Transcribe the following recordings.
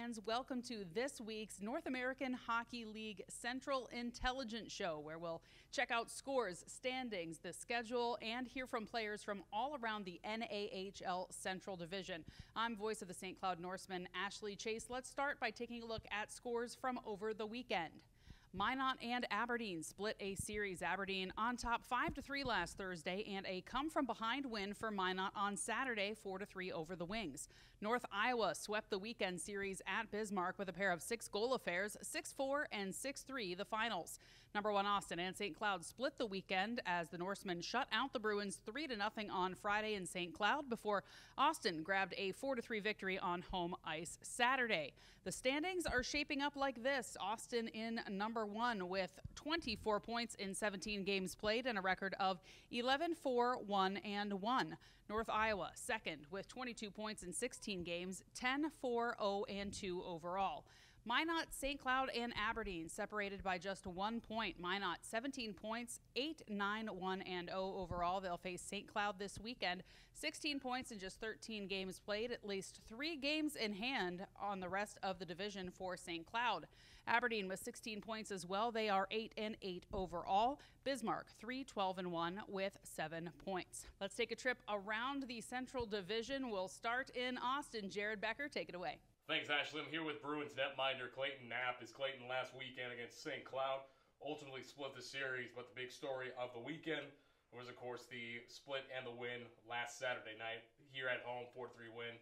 fans. Welcome to this week's North American Hockey League Central Intelligence Show, where we'll check out scores, standings, the schedule, and hear from players from all around the NAHL Central Division. I'm voice of the St. Cloud Norseman, Ashley Chase. Let's start by taking a look at scores from over the weekend. Minot and Aberdeen split a series. Aberdeen on top 5-3 last Thursday, and a come-from-behind win for Minot on Saturday, 4-3 over the Wings. North Iowa swept the weekend series at Bismarck with a pair of 6-goal affairs, 6-4 and 6-3 the finals. Number 1 Austin and St. Cloud split the weekend as the Norsemen shut out the Bruins 3-0 on Friday in St. Cloud before Austin grabbed a 4-3 victory on home ice Saturday. The standings are shaping up like this. Austin in number 1 with 24 points in 17 games played and a record of 11-4-1-1. North Iowa second with 22 points in 16 games, 10-4-0-2 overall. Minot, St. Cloud, and Aberdeen separated by just 1 point. Minot 17 points, 8-9-1-0 overall. They'll face St. Cloud this weekend. 16 points in just 13 games played, at least 3 games in hand on the rest of the division for St. Cloud. Aberdeen with 16 points as well. They are 8-8 overall. Bismarck 3-12-1 with 7 points. Let's take a trip around the Central Division. We'll start in Austin. Jared Becker, take it away. Thanks, Ashley. I'm here with Bruins netminder Clayton Knapp. As Clayton last weekend against St. Cloud ultimately split the series, but the big story of the weekend was, of course, the split and the win last Saturday night here at home, 4-3 win.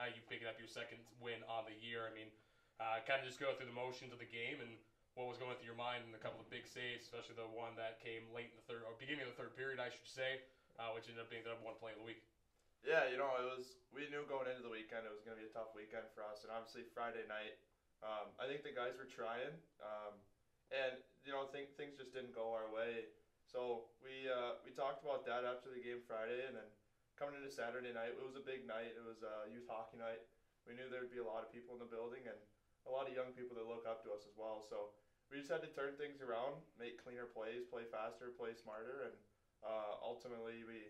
You picking up your second win on the year. I mean, kind of just go through the motions of the game and what was going through your mind and a couple of big saves, especially the one that came late in the third, or beginning of the third period, I should say, which ended up being the number 1 play of the week. Yeah, we knew going into the weekend it was going to be a tough weekend for us, and obviously Friday night, I think the guys were trying, and things just didn't go our way. So we talked about that after the game Friday, and then coming into Saturday night, it was a big night. It was a youth hockey night. We knew there would be a lot of people in the building and a lot of young people that look up to us as well. So we just had to turn things around, make cleaner plays, play faster, play smarter, and ultimately, we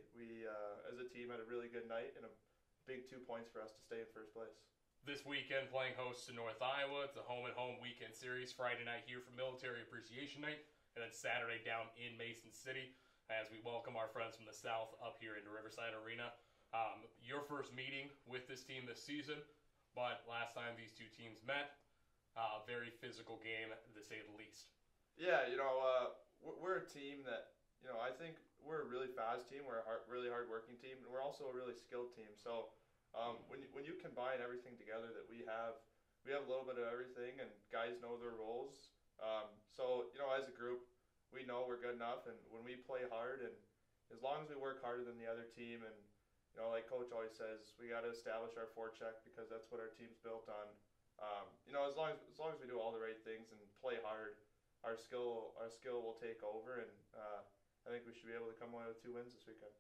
as a team had a really good night and a big 2 points for us to stay in first place. This weekend, playing host to North Iowa. It's a home-and-home weekend series. Friday night here for Military Appreciation Night, and then Saturday down in Mason City as we welcome our friends from the South up here into Riverside Arena. Your first meeting with this team this season, but last time these two teams met, very physical game to say the least. Yeah, we're a team that, I think we're a really fast team. We're a really hard-working team, and we're also a really skilled team. So when you combine everything together that we have a little bit of everything, and guys know their roles. So as a group, we know we're good enough, and when we play hard, and as long as we work harder than the other team, and like Coach always says, we got to establish our forecheck because that's what our team's built on. As long as we do all the right things and play hard, our skill will take over, and I think we should be able to come away with 2 wins this weekend.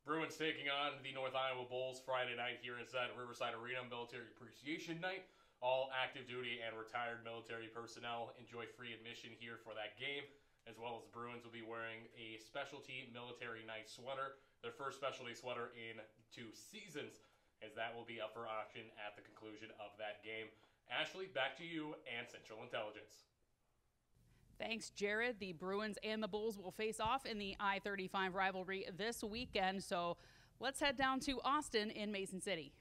Bruins taking on the North Iowa Bulls Friday night here inside Riverside Arena, Military Appreciation Night. All active duty and retired military personnel enjoy free admission here for that game, as well as the Bruins will be wearing a specialty military night sweater, their first specialty sweater in 2 seasons, as that will be up for auction at the conclusion of that game. Ashley, back to you and Central Intelligence. Thanks, Jared. The Bruins and the Bulls will face off in the I-35 rivalry this weekend. So let's head down to Austin in Mason City.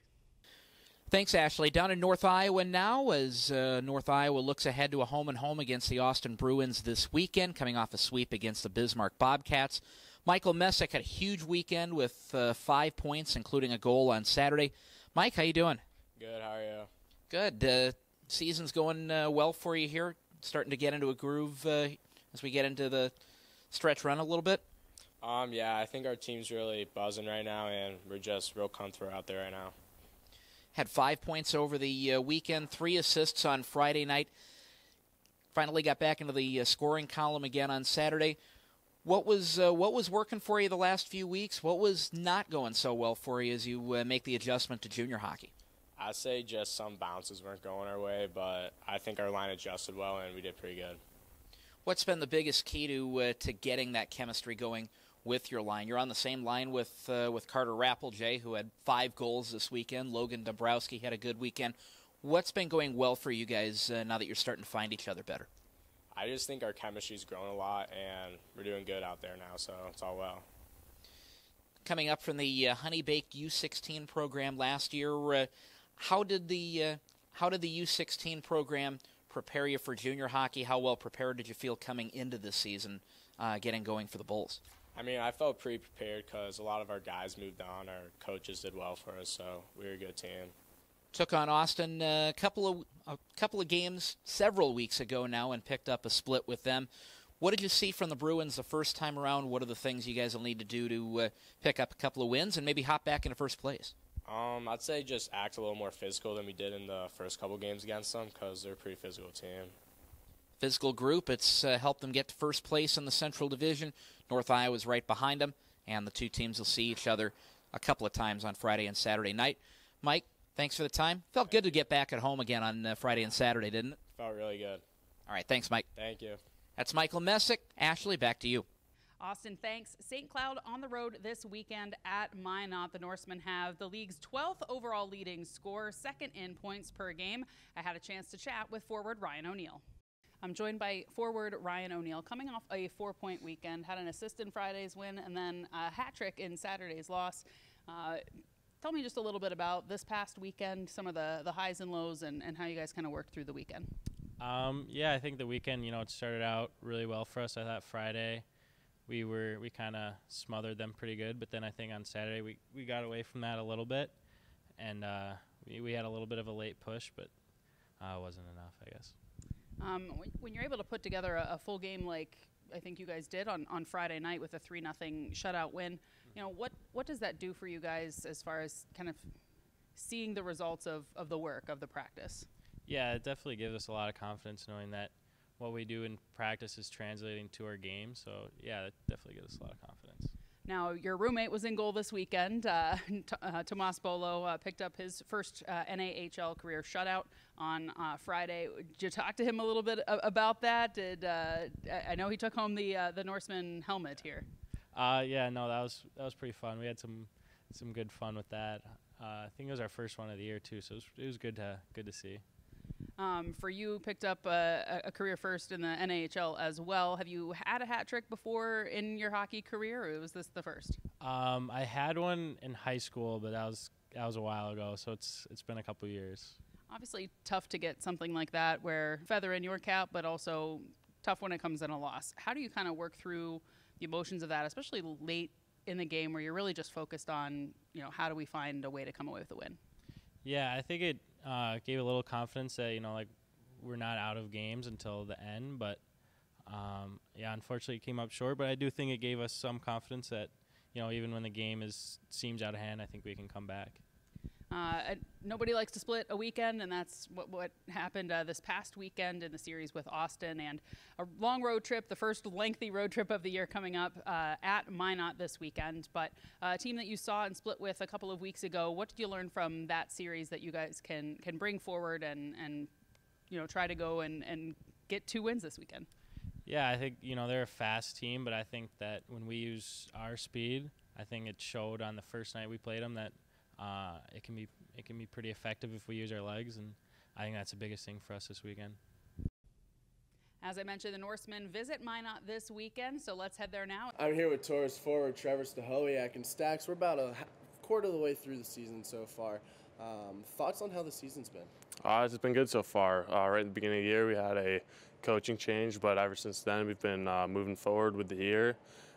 Thanks, Ashley. Down in North Iowa now as North Iowa looks ahead to a home-and-home against the Austin Bruins this weekend, coming off a sweep against the Bismarck Bobcats. Michael Messick had a huge weekend with 5 points, including a goal on Saturday. Mike, how you doing? Good, how are you? Good. Season's going well for you here? Starting to get into a groove as we get into the stretch run a little bit? Yeah, I think our team's really buzzing right now, and we're just real comfortable out there right now. Had 5 points over the weekend, 3 assists on Friday night. Finally got back into the scoring column again on Saturday. What was working for you the last few weeks? What was not going so well for you as you make the adjustment to junior hockey? I'd say just some bounces weren't going our way, but I think our line adjusted well, and we did pretty good. What's been the biggest key to getting that chemistry going with your line? You're on the same line with Carter Rappeljay, who had 5 goals this weekend. Logan Dabrowski had a good weekend. What's been going well for you guys now that you're starting to find each other better? I just think our chemistry's grown a lot, and we're doing good out there now, so it's all well. Coming up from the Honey Baked U16 program last year, how did the U16 program prepare you for junior hockey? How well prepared did you feel coming into this season, getting going for the Bulls? I mean, I felt pretty prepared because a lot of our guys moved on. Our coaches did well for us, so we were a good team. Took on Austin a couple of games several weeks ago now and picked up a split with them. What did you see from the Bruins the first time around? What are the things you guys will need to do to pick up a couple of wins and maybe hop back into first place? I'd say just act a little more physical than we did in the first couple games against them because they're a pretty physical team. Physical group. It's helped them get to first place in the Central Division. North Iowa's right behind them, and the two teams will see each other a couple of times on Friday and Saturday night. Mike, thanks for the time. Felt good to get back at home again on Friday and Saturday, didn't it? Felt really good. All right, thanks, Mike. Thank you. That's Michael Messick. Ashley, back to you. Austin, thanks. St. Cloud on the road this weekend at Minot. The Norsemen have the league's 12th overall leading score, second in points per game. I had a chance to chat with forward Ryan O'Neill. I'm joined by forward Ryan O'Neill, coming off a 4-point weekend, had an assist in Friday's win, and then a hat trick in Saturday's loss. Tell me just a little bit about this past weekend, some of the highs and lows, and how you guys kind of worked through the weekend. Yeah, I think the weekend, it started out really well for us. I thought Friday we kind of smothered them pretty good, but then I think on Saturday we got away from that a little bit, and we had a little bit of a late push, but it wasn't enough, I guess. When you're able to put together a full game like I think you guys did on Friday night with a 3-0 shutout win, what does that do for you guys as far as kind of seeing the results of the work, of the practice? Yeah, it definitely gives us a lot of confidence knowing that what we do in practice is translating to our game. So, yeah, that definitely gives us a lot of confidence. Now, your roommate was in goal this weekend. Tomas Bolo picked up his first NAHL career shutout on Friday. Did you talk to him a little bit about that? I know he took home the Norseman helmet here. Yeah, no, that was pretty fun. We had some good fun with that. I think it was our first one of the year too, so it was good to see. For you, picked up a career first in the NAHL as well. Have you had a hat trick before in your hockey career, or was this the first? I had one in high school, but that was a while ago, so it's been a couple years. Obviously tough to get something like that where feather in your cap, but also tough when it comes in a loss. How do you kind of work through the emotions of that, especially late in the game where you're really just focused on, how do we find a way to come away with a win? Yeah, I think it gave a little confidence that, we're not out of games until the end. But, unfortunately it came up short. But I do think it gave us some confidence that, even when the game seems out of hand, I think we can come back. Nobody likes to split a weekend, and that's what happened this past weekend in the series with Austin. And a long road trip, the first lengthy road trip of the year coming up at Minot this weekend. But a team that you saw and split with a couple of weeks ago, what did you learn from that series that you guys can bring forward and try to go and get 2 wins this weekend? Yeah, I think, they're a fast team, but I think that when we use our speed, I think it showed on the first night we played them that it can be pretty effective if we use our legs, and I think that's the biggest thing for us this weekend. As I mentioned, the Norsemen visit Minot this weekend, so let's head there now. I'm here with Taurus forward Trevor Stahowiak and Stacks. We're about a quarter of the way through the season so far. Thoughts on how the season's been? It's been good so far. Right at the beginning of the year, we had a coaching change, but ever since then, we've been moving forward with the year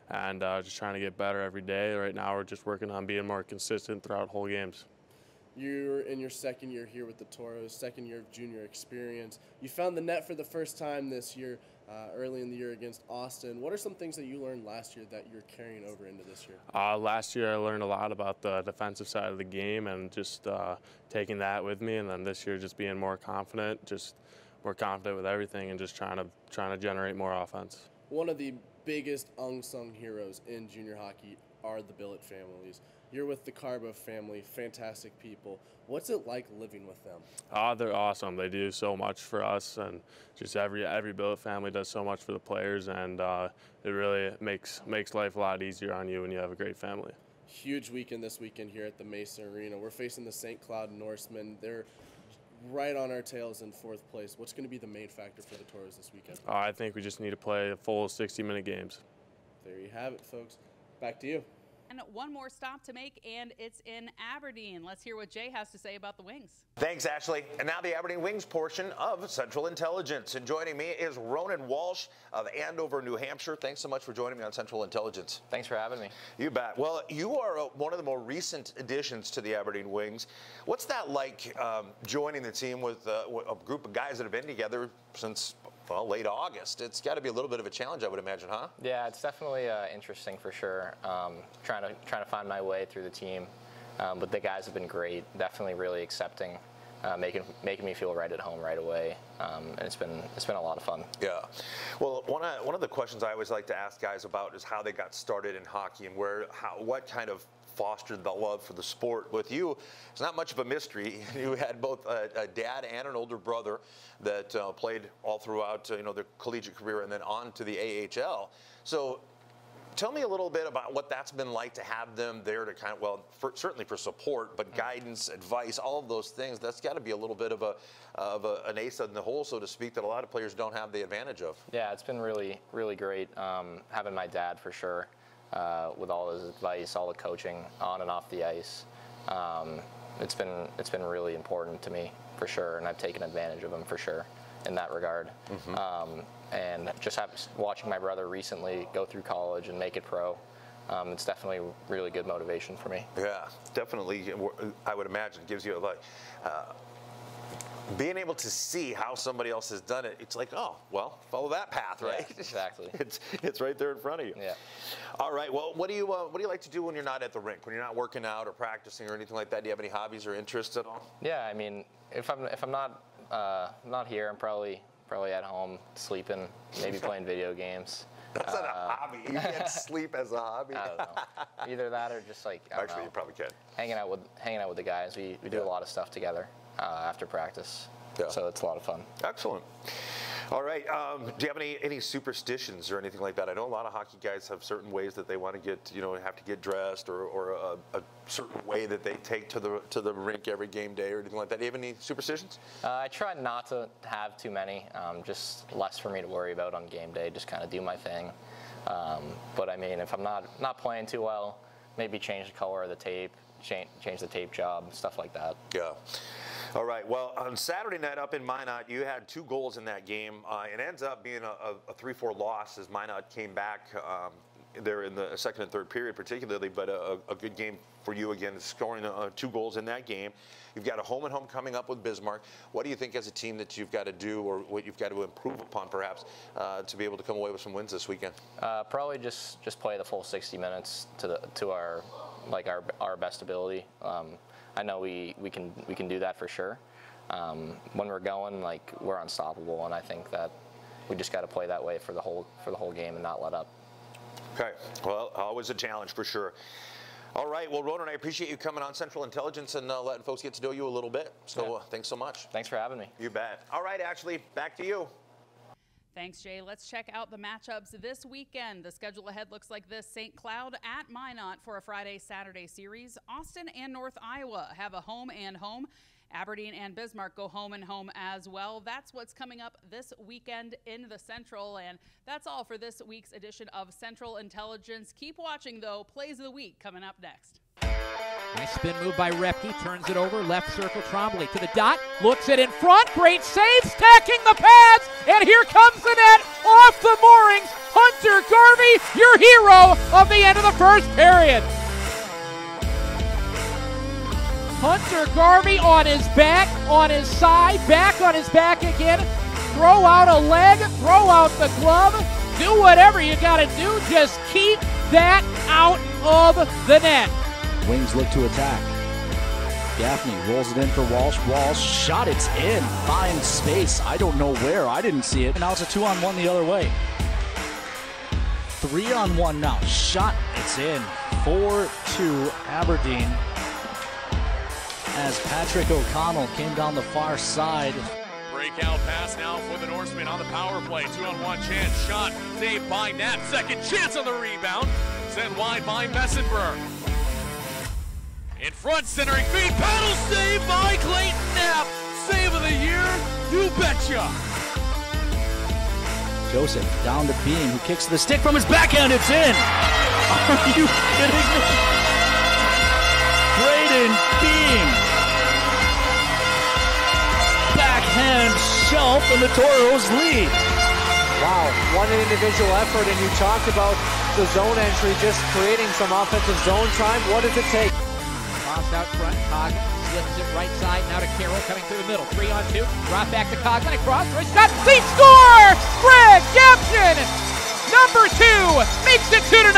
and just trying to get better every day. Right now, we're just working on being more consistent throughout whole games. You're in your second year here with the Toros, second year of junior experience. You found the net for the first time this year, early in the year against Austin. What are some things that you learned last year that you're carrying over into this year? Last year I learned a lot about the defensive side of the game and just taking that with me, and then this year just being more confident with everything and just trying to generate more offense. One of the biggest unsung heroes in junior hockey are the Billet families. You're with the Carbo family, fantastic people. What's it like living with them? They're awesome. They do so much for us, and just every Billet family does so much for the players, and it really makes life a lot easier on you when you have a great family. Huge weekend this weekend here at the Mason Arena. We're facing the St. Cloud Norsemen. They're right on our tails in 4th place. What's going to be the main factor for the Toros this weekend? I think we just need to play full 60-minute games. There you have it, folks. Back to you. And one more stop to make, and it's in Aberdeen. Let's hear what Jay has to say about the Wings. Thanks, Ashley. And now the Aberdeen Wings portion of Central Intelligence. And joining me is Ronan Walsh of Andover, New Hampshire. Thanks so much for joining me on Central Intelligence. Thanks for having me. You bet. Well, you are one of the more recent additions to the Aberdeen Wings. What's that like, joining the team with a group of guys that have been together since, well, late August? It's got to be a little bit of a challenge, I would imagine, huh? Yeah, it's definitely interesting for sure. Trying to find my way through the team, but the guys have been great. Definitely really accepting, making me feel right at home right away, and it's been a lot of fun. Yeah. Well, one of the questions I always like to ask guys about is how they got started in hockey and what kind of fostered the love for the sport. With you, it's not much of a mystery. You had both a dad and an older brother that played all throughout their collegiate career and then on to the AHL. So tell me a little bit about what that's been like to have them there to kind of, certainly for support, but guidance, advice, all of those things. That's got to be a little bit of an ace in the hole, so to speak, that a lot of players don't have the advantage of. Yeah, it's been really, really great having my dad for sure. With all his advice, all the coaching on and off the ice, it's been really important to me for sure, and I've taken advantage of him for sure in that regard. And just watching my brother recently go through college and make it pro, it's definitely really good motivation for me. Yeah, definitely. I would imagine it gives you being able to see how somebody else has done it. It's like, oh, well, follow that path, right? Yeah, exactly. It's right there in front of you. Yeah. All right. Well, what do you like to do when you're not at the rink? When you're not working out or practicing or anything like that? Do you have any hobbies or interests at all? Yeah. I mean, if I'm not here, I'm probably at home sleeping, maybe playing video games. That's not a hobby. You can't sleep as a hobby. I don't know. Either that or just like Actually, you probably can. Hanging out with the guys. We do a lot of stuff together after practice. Yeah. So it's a lot of fun. Excellent. All right. Do you have any superstitions or anything like that? I know a lot of hockey guys have certain ways that they want to get, have to get dressed, or a certain way that they take to the rink every game day or anything like that. Do you have any superstitions? I try not to have too many. Just less for me to worry about on game day. Just kind of do my thing. But I mean, if I'm not playing too well, maybe change the color of the tape, change the tape job, stuff like that. Yeah. All right. Well, on Saturday night up in Minot, you had 2 goals in that game. It ends up being a 3-4 loss as Minot came back there in the second and third period particularly, but a good game for you again, scoring 2 goals in that game. You've got a home and home coming up with Bismarck. What do you think as a team that you've got to do, or what you've got to improve upon perhaps, to be able to come away with some wins this weekend? Probably just play the full 60 minutes to our best ability. I know we can do that for sure. When we're going, we're unstoppable, and I think that we just got to play that way for the whole game and not let up. Okay. Well, always a challenge for sure. All right. Well, Ronan, I appreciate you coming on Central Intelligence and letting folks get to know you a little bit. So thanks so much. Thanks for having me. You bet. All right, Ashley, back to you. Thanks, Jay. Let's check out the matchups this weekend. The schedule ahead looks like this. St. Cloud at Minot for a Friday-Saturday series. Austin and North Iowa have a home and home. Aberdeen and Bismarck go home and home as well. That's what's coming up this weekend in the Central, and that's all for this week's edition of Central Intelligence. Keep watching, though. Plays of the Week coming up next. Nice spin move by Repke, turns it over, left circle, Trombley to the dot, looks it in front, great save, stacking the pads, and here comes the net, off the moorings, Hunter Garvey, your hero of the end of the first period. Hunter Garvey on his back, on his side, back on his back again, throw out a leg, throw out the glove, do whatever you gotta do, just keep that out of the net. Wings look to attack. Gaffney rolls it in for Walsh. Walsh shot, it's in. Finds space. I don't know where. I didn't see it. Now it's a 2-on-1 the other way. 3-on-1 now. Shot, it's in. 4-2 Aberdeen. As Patrick O'Connell came down the far side. Breakout pass now for the Norsemen on the power play. 2-on-1 chance. Shot saved by Knapp. Second chance on the rebound. Sent wide by Messenberg. In front, centering feed, paddle save by Clayton Knapp. save of the year? You betcha! Joseph down to Beam, who kicks the stick from his backhand. It's in. Are you kidding me? Braden Beam. Backhand shelf, and the Toros lead. Wow, one individual effort, and you talked about the zone entry, just creating some offensive zone time. What does it take? Tossed out front, Coglin slips it right side, now to Carroll coming through the middle. 3-on-2, drop back to Coglin, across, wrist shot, lead score! Greg Gibson, number 2, makes it 2-0.